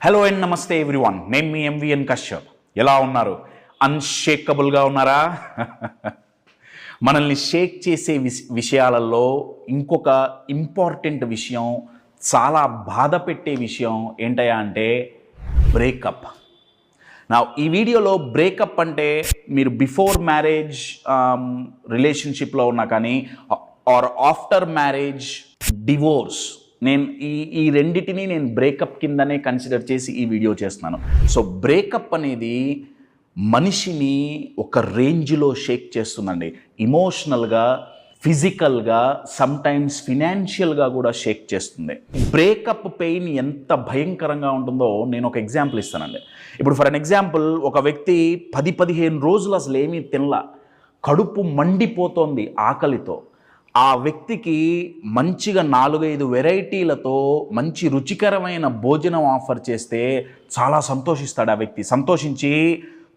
Hello and నమస్తే everyone. నేను మీ MVN Kashyap. ఎలా ఉన్నారు? అన్షేకబుల్గా ఉన్నారా? మనల్ని షేక్ చేసే విషయాలలో ఇంకొక ఇంపార్టెంట్ విషయం, చాలా బాధ పెట్టే విషయం ఏంటయ్యా అంటే బ్రేకప్. ఈ వీడియోలో బ్రేకప్ అంటే మీరు బిఫోర్ మ్యారేజ్ రిలేషన్షిప్లో ఉన్నా కానీ ఆర్ ఆఫ్టర్ మ్యారేజ్ డివోర్స్, నేను ఈ రెండిటిని నేను బ్రేకప్ కిందనే కన్సిడర్ చేసి ఈ వీడియో చేస్తున్నాను. సో బ్రేకప్ అనేది మనిషిని ఒక రేంజ్లో షేక్ చేస్తుందండి. ఇమోషనల్గా, ఫిజికల్గా, సమ్టైమ్స్ ఫినాన్షియల్గా కూడా షేక్ చేస్తుంది. బ్రేకప్ పెయిన్ ఎంత భయంకరంగా ఉంటుందో నేను ఒక ఎగ్జాంపుల్ ఇస్తానండి. ఇప్పుడు ఫర్ అన్ ఎగ్జాంపుల్, ఒక వ్యక్తి 10-15 రోజులు అసలు ఏమీ తినలా, కడుపు మండిపోతోంది ఆకలితో. ఆ వ్యక్తికి మంచిగా 4-5 వెరైటీలతో మంచి రుచికరమైన భోజనం ఆఫర్ చేస్తే చాలా సంతోషిస్తాడు. ఆ వ్యక్తి సంతోషించి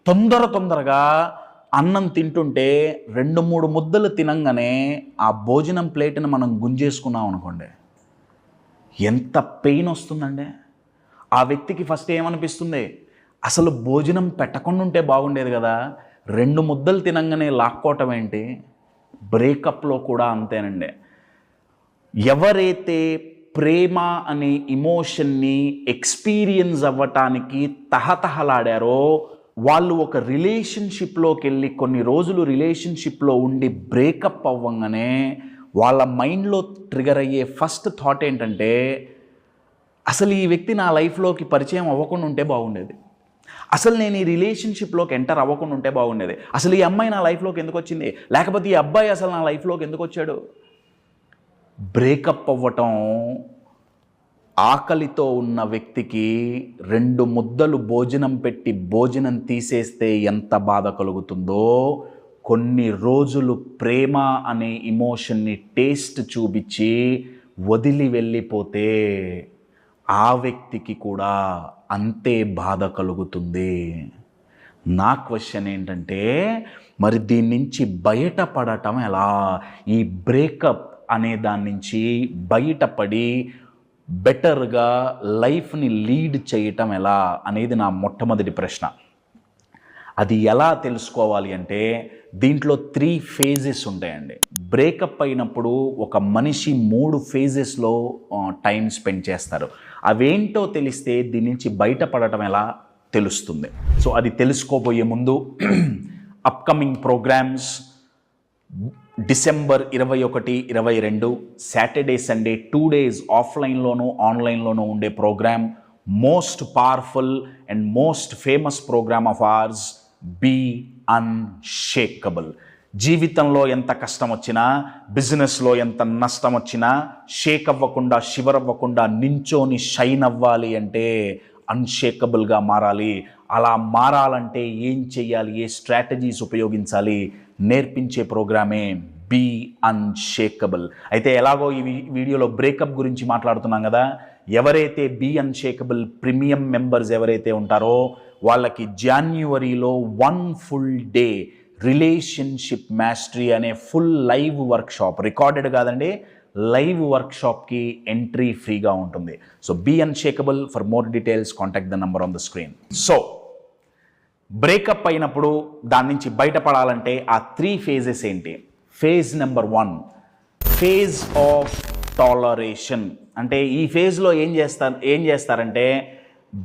తొందరగా అన్నం తింటుంటే 2-3 ముద్దలు తినంగానే ఆ భోజనం ప్లేట్ని మనం గుంజేసుకున్నాం అనుకోండి, ఎంత పెయిన్ వస్తుందండి. ఆ వ్యక్తికి ఫస్ట్ ఏమనిపిస్తుంది, అసలు భోజనం పెట్టకుండా ఉంటే బాగుండేది కదా, 2 ముద్దలు తినంగానే లాక్కోవటం ఏంటి. బ్రేకప్లో కూడా అంతేనండి. ఎవరైతే ప్రేమ అనే ఇమోషన్ని ఎక్స్పీరియన్స్ అవ్వటానికి తహతహలాడారో వాళ్ళు ఒక రిలేషన్షిప్లోకి వెళ్ళి కొన్ని రోజులు రిలేషన్షిప్లో ఉండి బ్రేకప్ అవ్వగానే వాళ్ళ మైండ్లో ట్రిగర్ అయ్యే ఫస్ట్ థాట్ ఏంటంటే, అసలు ఈ వ్యక్తి నా లైఫ్లోకి పరిచయం అవ్వకుండా ఉంటే బాగుండేది, అసలు నేను ఈ రిలేషన్షిప్లోకి ఎంటర్ అవ్వకుండా ఉంటే బాగుండేది, అసలు ఈ అమ్మాయి నా లైఫ్లోకి ఎందుకు వచ్చింది, లేకపోతే ఈ అబ్బాయి అసలు నా లైఫ్లోకి ఎందుకు వచ్చాడు. బ్రేకప్ అవ్వటం ఆకలితో ఉన్న వ్యక్తికి 2 ముద్దలు భోజనం పెట్టి భోజనం తీసేస్తే ఎంత బాధ కలుగుతుందో, కొన్ని రోజులు ప్రేమ అనే ఇమోషన్ని టేస్ట్ చూపించి వదిలి వెళ్ళిపోతే ఆ వ్యక్తికి కూడా అంతే బాధ కలుగుతుంది. నా క్వశ్చన్ ఏంటంటే, మరి దీని నుంచి బయటపడటం ఎలా? ఈ బ్రేకప్ అనే దాని నుంచి బయటపడి బెటర్గా లైఫ్ని లీడ్ చేయటం ఎలా అనేది నా మొట్టమొదటి ప్రశ్న. అది ఎలా తెలుసుకోవాలి అంటే, దీంట్లో 3 ఫేజెస్ ఉంటాయండి. బ్రేకప్ అయినప్పుడు ఒక మనిషి 3 ఫేజెస్లో టైం స్పెండ్ చేస్తారు. అవేంటో తెలిస్తే దీని నుంచి బయటపడటం ఎలా తెలుస్తుంది. సో అది తెలుసుకోబోయే ముందు upcoming programs December 21-22 Saturday Sunday 2 days ఆఫ్లైన్లోనూ ఆన్లైన్లోనూ ఉండే program, most powerful and most famous program of ours, be unshakable. జీవితంలో ఎంత కష్టం వచ్చినా, బిజినెస్లో ఎంత నష్టం వచ్చినా షేక్ అవ్వకుండా, షివర్ అవ్వకుండా నించోని షైన్ అవ్వాలి అంటే అన్షేకబుల్గా మారాలి. అలా మారాలంటే ఏం చెయ్యాలి, ఏ స్ట్రాటజీస్ ఉపయోగించాలి నేర్పించే ప్రోగ్రామే బీ అన్షేకబుల్. అయితే ఎలాగో ఈ వీడియోలో బ్రేకప్ గురించి మాట్లాడుతున్నాం కదా, ఎవరైతే బీ అన్షేకబుల్ ప్రీమియం మెంబర్స్ ఎవరైతే ఉంటారో వాళ్ళకి జాన్యువరిలో 1 full day రిలేషన్షిప్ మాస్టరీ అనే ఫుల్ లైవ్ వర్క్షాప్, రికార్డెడ్ కాదండి, లైవ్ వర్క్షాప్కి ఎంట్రీ ఫ్రీగా ఉంటుంది. So be unshakable. For more details contact the number on the screen. So breakup అయినప్పుడు దాని నుంచి బయటపడాలంటే ఆ 3 ఫేజెస్ ఏంటి? Phase number 1, phase of toleration. అంటే ఈ ఫేజ్లో ఏం చేస్తారంటే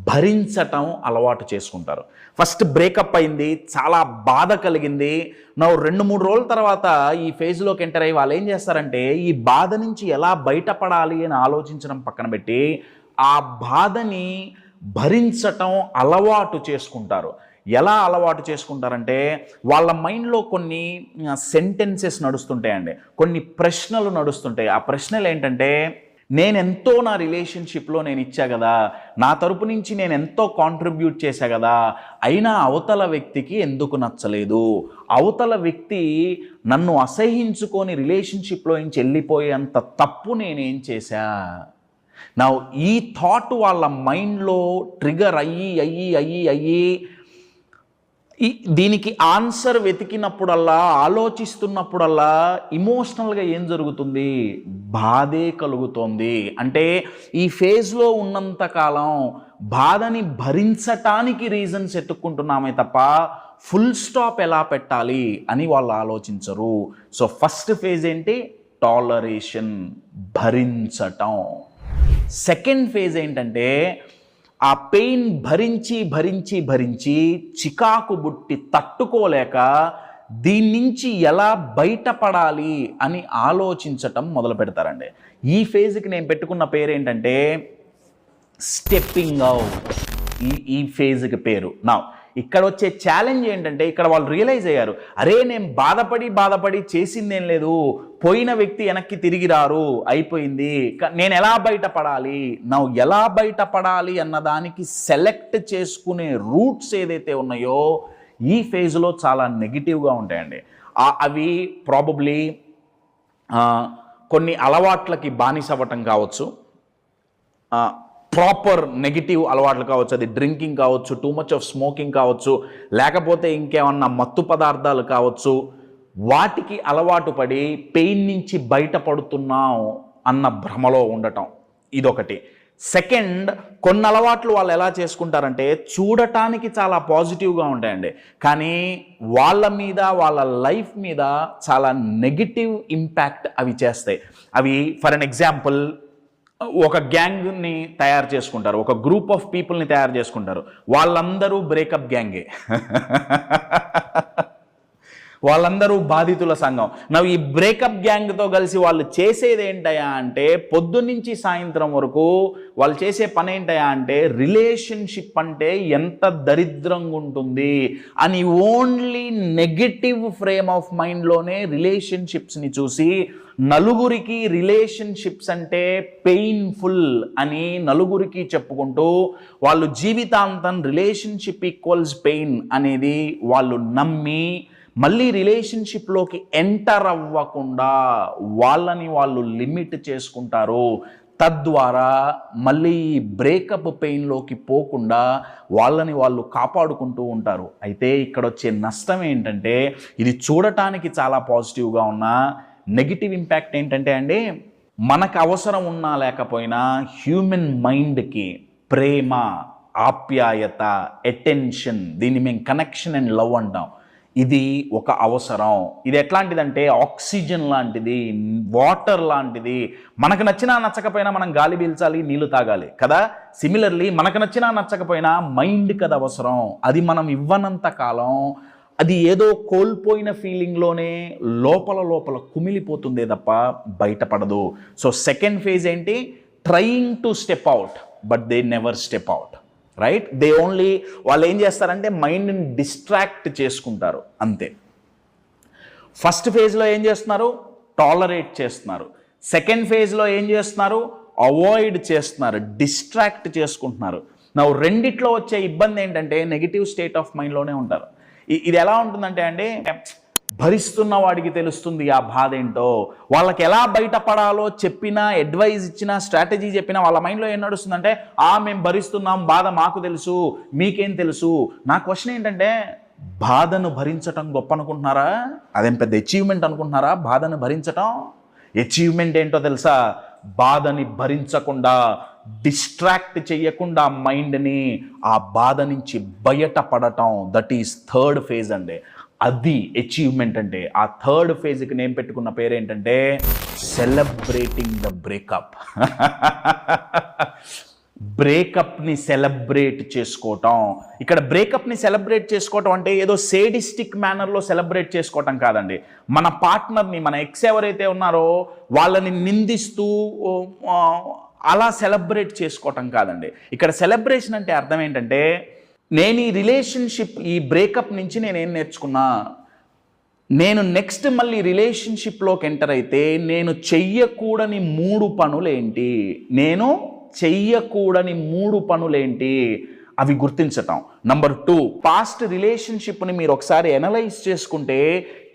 భరించటం అలవాటు చేసుకుంటారు. ఫస్ట్ బ్రేకప్ అయింది, చాలా బాధ కలిగింది. 2-3 రోజుల తర్వాత ఈ ఫేజ్లోకి ఎంటర్ అయ్యి వాళ్ళు ఏం చేస్తారంటే ఈ బాధ నుంచి ఎలా బయటపడాలి అని ఆలోచించడం పక్కన పెట్టి ఆ బాధని భరించటం అలవాటు చేసుకుంటారు. ఎలా అలవాటు చేసుకుంటారంటే వాళ్ళ మైండ్లో కొన్ని సెంటెన్సెస్ నడుస్తుంటాయండి, కొన్ని ప్రశ్నలు నడుస్తుంటాయి. ఆ ప్రశ్నలు ఏంటంటే, నేనెంతో నా రిలేషన్షిప్లో నేను ఇచ్చా కదా, నా తరపు నుంచి నేను ఎంతో కాంట్రిబ్యూట్ చేశా కదా, అయినా అవతల వ్యక్తికి ఎందుకు నచ్చలేదు, అవతల వ్యక్తి నన్ను అసహించుకొని రిలేషన్షిప్లో నుంచి వెళ్ళిపోయేంత తప్పు నేనేం చేశా. ఈ థాట్ వాళ్ళ మైండ్లో ట్రిగర్ అయ్యి దీనికి ఆన్సర్ వెతికినప్పుడల్లా, ఆలోచిస్తున్నప్పుడల్లా ఇమోషనల్గా ఏం జరుగుతుంది? బాధే కలుగుతోంది. అంటే ఈ ఫేజ్లో ఉన్నంతకాలం బాధని భరించటానికి రీజన్స్ ఎత్తుక్కుంటున్నామే తప్ప ఫుల్ స్టాప్ ఎలా పెట్టాలి అని వాళ్ళు ఆలోచించరు. సో ఫస్ట్ ఫేజ్ ఏంటి? టాలరేషన్, భరించటం. సెకండ్ ఫేజ్ ఏంటంటే ఆ పెయిన్ భరించి భరించి భరించి చికాకు బుట్టి తట్టుకోలేక దీని నుంచి ఎలా బయటపడాలి అని ఆలోచించటం మొదలు పెడతారండి. ఈ ఫేజ్కి నేను పెట్టుకున్న పేరు ఏంటంటే స్టెప్పింగ్ అవుట్. ఈ ఫేజ్కి పేరు. నా ఇక్కడ వచ్చే ఛాలెంజ్ ఏంటంటే ఇక్కడ వాళ్ళు రియలైజ్ అయ్యారు, అరే నేను బాధపడి చేసిందేం లేదు, పోయిన వ్యక్తి వెనక్కి తిరిగి రారు, అయిపోయింది, నేను ఎలా బయటపడాలి, ఎలా బయటపడాలి అన్నదానికి సెలెక్ట్ చేసుకునే రూట్స్ ఏదైతే ఉన్నాయో ఈ ఫేజ్లో చాలా నెగిటివ్గా ఉంటాయండి. అవి ప్రాబబ్లీ కొన్ని అలవాట్లకి బానిసవ్వటం కావచ్చు, ప్రాపర్ నెగిటివ్ అలవాట్లు కావచ్చు, అది డ్రింకింగ్ కావచ్చు, టూ మచ్ ఆఫ్ స్మోకింగ్ కావచ్చు, లేకపోతే ఇంకేమన్నా మత్తు పదార్థాలు కావచ్చు. వాటికి అలవాటు పడి పెయిన్ నుంచి బయటపడుతున్నాం అన్న భ్రమలో ఉండటం, ఇదొకటి. సెకండ్, కొన్ని అలవాట్లు వాళ్ళు ఎలా చేసుకుంటారంటే చూడటానికి చాలా పాజిటివ్గా ఉంటాయండి, కానీ వాళ్ళ మీద, వాళ్ళ లైఫ్ మీద చాలా నెగిటివ్ ఇంపాక్ట్ అవి చేస్తాయి. అవి ఫర్ అన్ ఎగ్జాంపుల్, ఒక గ్యాంగ్ని తయారు చేసుకుంటారు, ఒక గ్రూప్ ఆఫ్ పీపుల్ని తయారు చేసుకుంటారు, వాళ్ళందరూ బ్రేకప్ గ్యాంగే, వాళ్ళందరూ బాధితుల సంఘం. ఈ బ్రేకప్ గ్యాంగ్తో కలిసి వాళ్ళు చేసేది ఏంటయా అంటే పొద్దున్నుంచి సాయంత్రం వరకు వాళ్ళు చేసే పని ఏంటయా అంటే రిలేషన్షిప్ అంటే ఎంత దరిద్రంగా ఉంటుంది అని ఓన్లీ నెగటివ్ ఫ్రేమ్ ఆఫ్ మైండ్లోనే రిలేషన్షిప్స్ని చూసి నలుగురికి రిలేషన్షిప్స్ అంటే పెయిన్ఫుల్ అని నలుగురికి చెప్పుకుంటూ వాళ్ళు జీవితాంతం రిలేషన్షిప్ ఈక్వల్స్ పెయిన్ అనేది వాళ్ళు నమ్మి మళ్ళీ రిలేషన్షిప్లోకి ఎంటర్ అవ్వకుండా వాళ్ళని వాళ్ళు లిమిట్ చేసుకుంటారు. తద్వారా మళ్ళీ బ్రేకప్ పెయిన్లోకి పోకుండా వాళ్ళని వాళ్ళు కాపాడుకుంటూ ఉంటారు. అయితే ఇక్కడ వచ్చే నష్టం ఏంటంటే ఇది చూడటానికి చాలా పాజిటివ్గా ఉన్న నెగిటివ్ ఇంపాక్ట్ ఏంటంటే అండి, మనకు అవసరం ఉన్నా లేకపోయినా హ్యూమన్ మైండ్కి ప్రేమ, ఆప్యాయత, అటెన్షన్, దీన్ని మేము కనెక్షన్ అండ్ లవ్ అంటాం. ఇది ఒక అవసరం. ఇది ఎట్లాంటిదంటే ఆక్సిజన్ లాంటిది, వాటర్ లాంటిది. మనకు నచ్చినా నచ్చకపోయినా మనం గాలి పీల్చాలి, నీళ్లు తాగాలి కదా. సిమిలర్లీ మనకు నచ్చినా నచ్చకపోయినా మైండ్కి అది అవసరం. అది మనం ఇవ్వనంత కాలం అది ఏదో కోల్పోయిన ఫీలింగ్లోనే లోపల కుమిలిపోతుందే తప్ప బయటపడదు. సో సెకండ్ ఫేజ్ ఏంటి? Trying to step out but they never step out, right? They only, వాళ్ళు ఏం చేస్తారంటే మైండ్ని డిస్ట్రాక్ట్ చేసుకుంటారు అంతే. ఫస్ట్ ఫేజ్లో ఏం చేస్తున్నారు? టాలరేట్ చేస్తున్నారు. సెకండ్ ఫేజ్లో ఏం చేస్తున్నారు? అవాయిడ్ చేస్తున్నారు, డిస్ట్రాక్ట్ చేసుకుంటున్నారు. రెండిట్లో వచ్చే ఇబ్బంది ఏంటంటే నెగిటివ్ స్టేట్ ఆఫ్ మైండ్లోనే ఉంటారు. ఇది ఎలా ఉంటుందంటే అండి, భరిస్తున్న వాడికి తెలుస్తుంది ఆ బాధ ఏంటో. వాళ్ళకి ఎలా బయటపడాలో చెప్పినా, అడ్వైజ్ ఇచ్చినా, స్ట్రాటజీ చెప్పినా వాళ్ళ మైండ్లో ఏం నడుస్తుందంటే మేము భరిస్తున్నాం, బాధ మాకు తెలుసు, మీకేం తెలుసు. నా క్వశ్చన్ ఏంటంటే, బాధను భరించటం గొప్ప అనుకుంటున్నారా? అదేం పెద్ద అచీవ్మెంట్ అనుకుంటున్నారా బాధను భరించటం? అచీవ్మెంట్ ఏంటో తెలుసా? బాధని భరించకుండా, డిస్ట్రాక్ట్ చేయకుండా మైండ్ని ఆ బాధ నుంచి బయటపడటం, దట్ ఈస్ థర్డ్ ఫేజ్ అండి. అది అచీవ్మెంట్ అంటే. ఆ థర్డ్ ఫేజ్కి నేను పెట్టుకున్న పేరు ఏంటంటే సెలబ్రేటింగ్ ద బ్రేకప్. బ్రేకప్ని సెలబ్రేట్ చేసుకోవటం. ఇక్కడ బ్రేకప్ని సెలబ్రేట్ చేసుకోవటం అంటే ఏదో సేడిస్టిక్ మేనర్లో సెలబ్రేట్ చేసుకోవటం కాదండి. మన పార్ట్నర్ని, మన ఎక్స్ ఎవరైతే ఉన్నారో వాళ్ళని నిందిస్తూ అలా సెలబ్రేట్ చేసుకోవటం కాదండి. ఇక్కడ సెలబ్రేషన్ అంటే అర్థం ఏంటంటే, నేను ఈ రిలేషన్షిప్, ఈ బ్రేకప్ నుంచి నేనేం నేర్చుకున్నా, నేను నెక్స్ట్ మళ్ళీ రిలేషన్షిప్లోకి ఎంటర్ అయితే నేను చెయ్యకూడని 3 పనులేంటి, నేను చెయ్యకూడని 3 పనులేంటి అవి గుర్తించటం. నంబర్ 2, పాస్ట్ రిలేషన్షిప్ని మీరు ఒకసారి ఎనలైజ్ చేసుకుంటే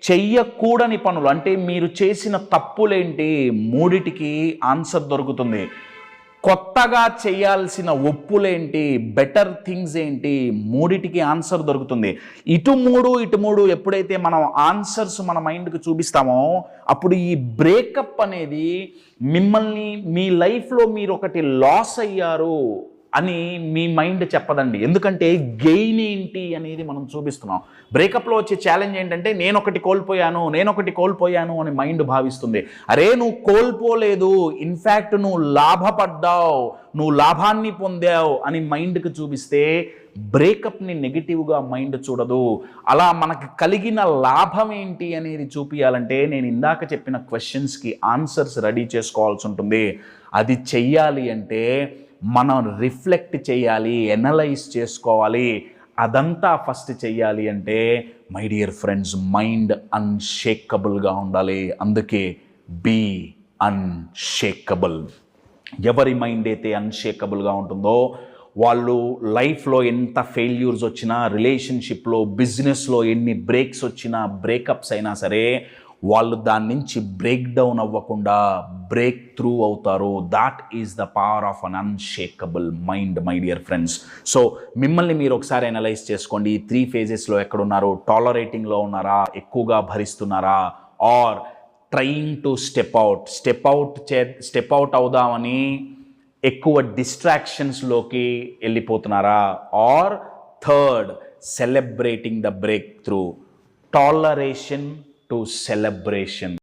చెయ్యకూడని పనులు అంటే మీరు చేసిన తప్పులేంటి, 3టికి ఆన్సర్ దొరుకుతుంది. కొత్తగా చేయాల్సిన ఒప్పులేంటి, బెటర్ థింగ్స్ ఏంటి, మూడిటికి ఆన్సర్ దొరుకుతుంది. ఇటు మూడు ఎప్పుడైతే మనం ఆన్సర్స్ మన మైండ్కి చూపిస్తామో అప్పుడు ఈ బ్రేకప్ అనేది మిమ్మల్ని మీ లైఫ్లో మీరు ఒకటి లాస్ అయ్యారు అని మీ మైండ్ చెప్పదండి. ఎందుకంటే గెయిన్ ఏంటి అనేది మనం చూపిస్తున్నాం. బ్రేకప్లో వచ్చే ఛాలెంజ్ ఏంటంటే నేను ఒకటి కోల్పోయాను అని మైండ్ భావిస్తుంది. అరే నువ్వు కోల్పోలేదు, ఇన్ఫ్యాక్ట్ నువ్వు లాభపడ్డావు, నువ్వు లాభాన్ని పొందావు అని మైండ్కి చూపిస్తే బ్రేకప్ని నెగిటివ్గా మైండ్ చూడదు. అలా మనకు కలిగిన లాభం ఏంటి అనేది చూపించాలంటే నేను ఇందాక చెప్పిన క్వశ్చన్స్కి ఆన్సర్స్ రెడీ చేసుకోవాల్సి ఉంటుంది. అది చెయ్యాలి అంటే మనం రిఫ్లెక్ట్ చేయాలి, ఎనలైజ్ చేసుకోవాలి. అదంతా ఫస్ట్ చెయ్యాలి అంటే మై డియర్ ఫ్రెండ్స్ మైండ్ అన్షేకబుల్గా ఉండాలి. అందుకే బీ అన్షేకబుల్. ఎవరి మైండ్ అయితే అన్షేకబుల్గా ఉంటుందో వాళ్ళు లైఫ్లో ఎంత ఫెయిల్యూర్స్ వచ్చినా, రిలేషన్షిప్లో, బిజినెస్లో ఎన్ని బ్రేక్స్ వచ్చినా, బ్రేకప్స్ అయినా సరే వాళ్ళు దాని నుంచి బ్రేక్ డౌన్ అవ్వకుండా బ్రేక్ త్రూ అవుతారు. That is the power of an unshakeable mind my dear friends. So మిమ్మల్ని మీరు ఒకసారి అనలైజ్ చేసుకోండి. ఈ 3 phases ఎక్కడున్నారు? టాలరేటింగ్లో ఉన్నారా, ఎక్కువగా భరిస్తున్నారా, or trying to step out అవుదామని ఎక్కువ డిస్ట్రాక్షన్స్లోకి వెళ్ళిపోతున్నారా, or third celebrating the breakthrough, toleration to celebration.